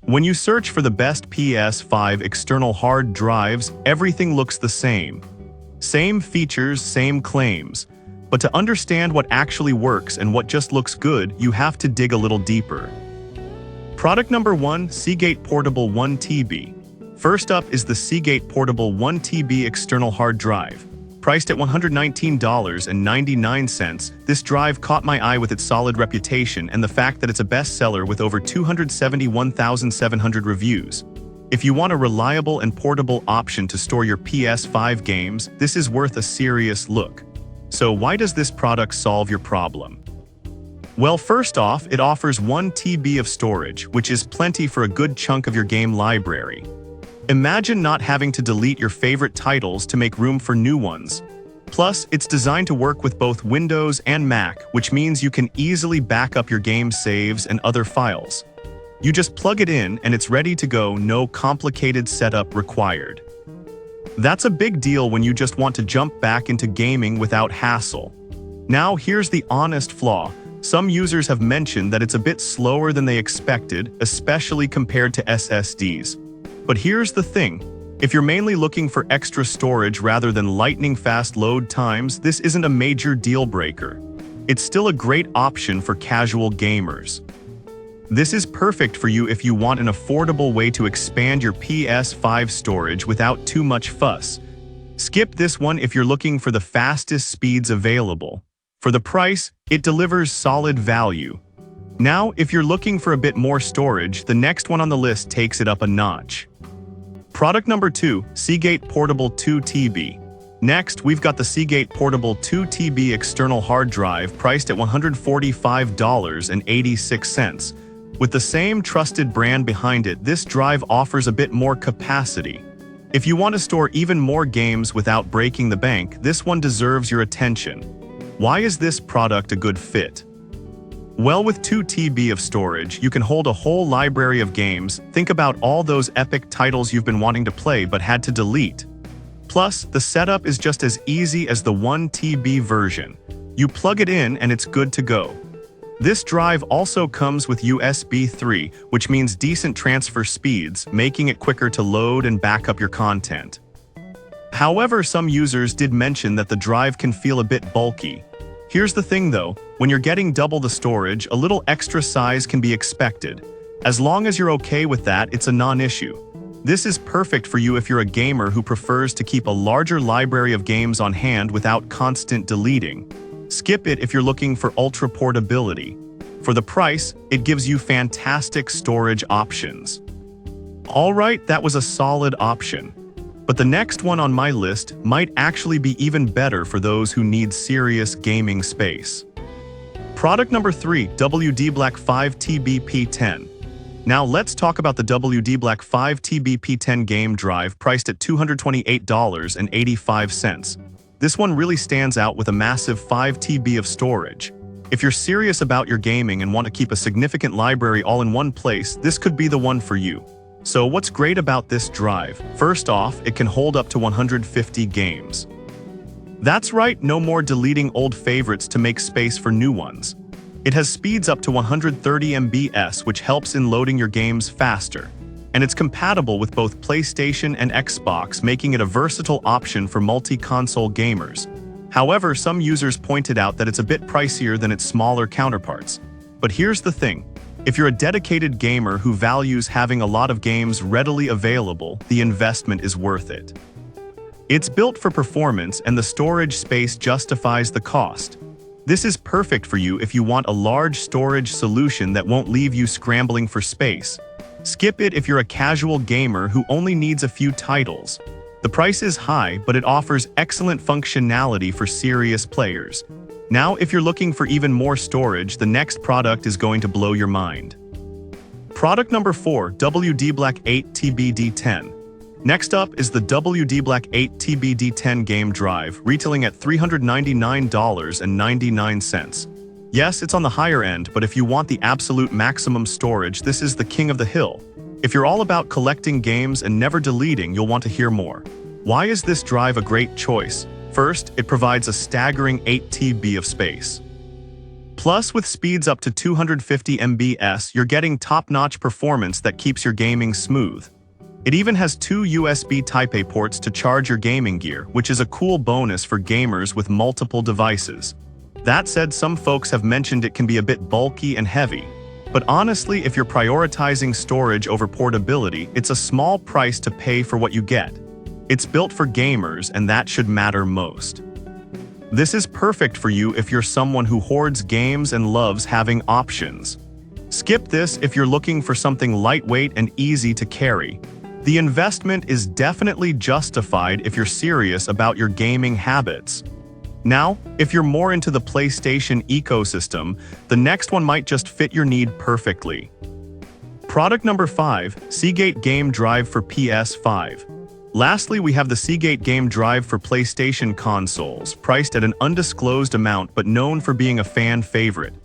When you search for the best PS5 external hard drives, everything looks the same. Same features, same claims. But to understand what actually works and what just looks good, you have to dig a little deeper. Product number 1, Seagate Portable 1TB. First up is the Seagate Portable 1TB external hard drive. Priced at $119.99, this drive caught my eye with its solid reputation and the fact that it's a bestseller with over 271,700 reviews. If you want a reliable and portable option to store your PS5 games, this is worth a serious look. So why does this product solve your problem? Well, first off, it offers 1 TB of storage, which is plenty for a good chunk of your game library. Imagine not having to delete your favorite titles to make room for new ones. Plus, it's designed to work with both Windows and Mac, which means you can easily back up your game saves and other files. You just plug it in and it's ready to go, no complicated setup required. That's a big deal when you just want to jump back into gaming without hassle. Now, here's the honest flaw. Some users have mentioned that it's a bit slower than they expected, especially compared to SSDs. But here's the thing. If you're mainly looking for extra storage rather than lightning-fast load times, this isn't a major deal breaker. It's still a great option for casual gamers. This is perfect for you if you want an affordable way to expand your PS5 storage without too much fuss. Skip this one if you're looking for the fastest speeds available. For the price, it delivers solid value. Now, if you're looking for a bit more storage, the next one on the list takes it up a notch. Product number 2, Seagate Portable 2TB. Next, we've got the Seagate Portable 2TB external hard drive priced at $145.86. With the same trusted brand behind it, this drive offers a bit more capacity. If you want to store even more games without breaking the bank, this one deserves your attention. Why is this product a good fit? Well, with 2 TB of storage, you can hold a whole library of games. Think about all those epic titles you've been wanting to play but had to delete. Plus, the setup is just as easy as the 1 TB version. You plug it in and it's good to go. This drive also comes with USB 3, which means decent transfer speeds, making it quicker to load and back up your content. However, some users did mention that the drive can feel a bit bulky. Here's the thing though, when you're getting double the storage, a little extra size can be expected. As long as you're okay with that, it's a non-issue. This is perfect for you if you're a gamer who prefers to keep a larger library of games on hand without constant deleting. Skip it if you're looking for ultra portability. For the price, it gives you fantastic storage options. Alright, that was a solid option. But the next one on my list might actually be even better for those who need serious gaming space. Product number 3, WD Black 5TB P10. Now let's talk about the WD Black 5TB P10 game drive priced at $228.85. This one really stands out with a massive 5 TB of storage. If you're serious about your gaming and want to keep a significant library all in one place, this could be the one for you. So what's great about this drive? First off, it can hold up to 150 games. That's right, no more deleting old favorites to make space for new ones. It has speeds up to 130 MB/s, which helps in loading your games faster. And it's compatible with both PlayStation and Xbox, making it a versatile option for multi-console gamers. However, some users pointed out that it's a bit pricier than its smaller counterparts. But here's the thing. If you're a dedicated gamer who values having a lot of games readily available, the investment is worth it. It's built for performance and the storage space justifies the cost. This is perfect for you if you want a large storage solution that won't leave you scrambling for space. Skip it if you're a casual gamer who only needs a few titles. The price is high, but it offers excellent functionality for serious players. Now, if you're looking for even more storage, the next product is going to blow your mind. Product number 4, WD Black 8 TB D10. Next up is the WD Black 8 TB D10 game drive, retailing at $399.99. Yes, it's on the higher end, but if you want the absolute maximum storage, this is the king of the hill. If you're all about collecting games and never deleting, you'll want to hear more. Why is this drive a great choice? First, it provides a staggering 8 TB of space. Plus, with speeds up to 250 mbps, you're getting top-notch performance that keeps your gaming smooth. It even has 2 USB Type-A ports to charge your gaming gear, which is a cool bonus for gamers with multiple devices. That said, some folks have mentioned it can be a bit bulky and heavy. But honestly, if you're prioritizing storage over portability, it's a small price to pay for what you get. It's built for gamers, and that should matter most. This is perfect for you if you're someone who hoards games and loves having options. Skip this if you're looking for something lightweight and easy to carry. The investment is definitely justified if you're serious about your gaming habits. Now, if you're more into the PlayStation ecosystem, the next one might just fit your need perfectly. Product number 5, Seagate Game Drive for PS5. Lastly, we have the Seagate Game Drive for PlayStation consoles, priced at an undisclosed amount but known for being a fan favorite.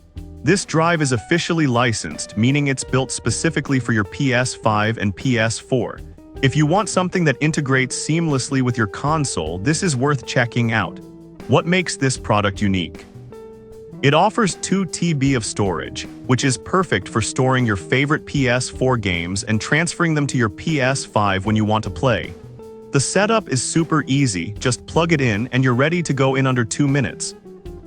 This drive is officially licensed, meaning it's built specifically for your PS5 and PS4. If you want something that integrates seamlessly with your console, this is worth checking out. What makes this product unique? It offers 2 TB of storage, which is perfect for storing your favorite PS4 games and transferring them to your PS5 when you want to play. The setup is super easy, just plug it in and you're ready to go in under 2 minutes.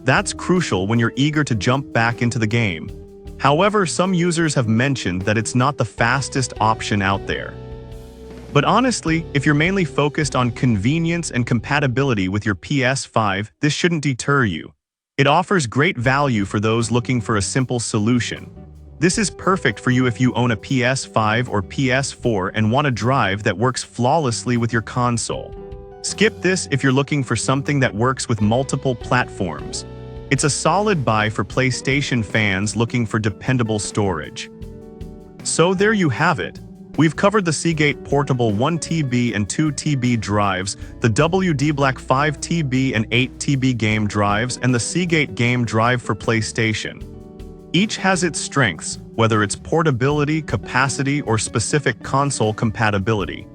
That's crucial when you're eager to jump back into the game. However, some users have mentioned that it's not the fastest option out there. But honestly, if you're mainly focused on convenience and compatibility with your PS5, this shouldn't deter you. It offers great value for those looking for a simple solution. This is perfect for you if you own a PS5 or PS4 and want a drive that works flawlessly with your console. Skip this if you're looking for something that works with multiple platforms. It's a solid buy for PlayStation fans looking for dependable storage. So there you have it. We've covered the Seagate portable 1 TB and 2 TB drives, the WD Black 5 TB and 8 TB game drives, and the Seagate Game Drive for PlayStation. Each has its strengths, whether it's portability, capacity, or specific console compatibility.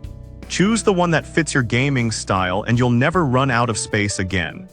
Choose the one that fits your gaming style and you'll never run out of space again.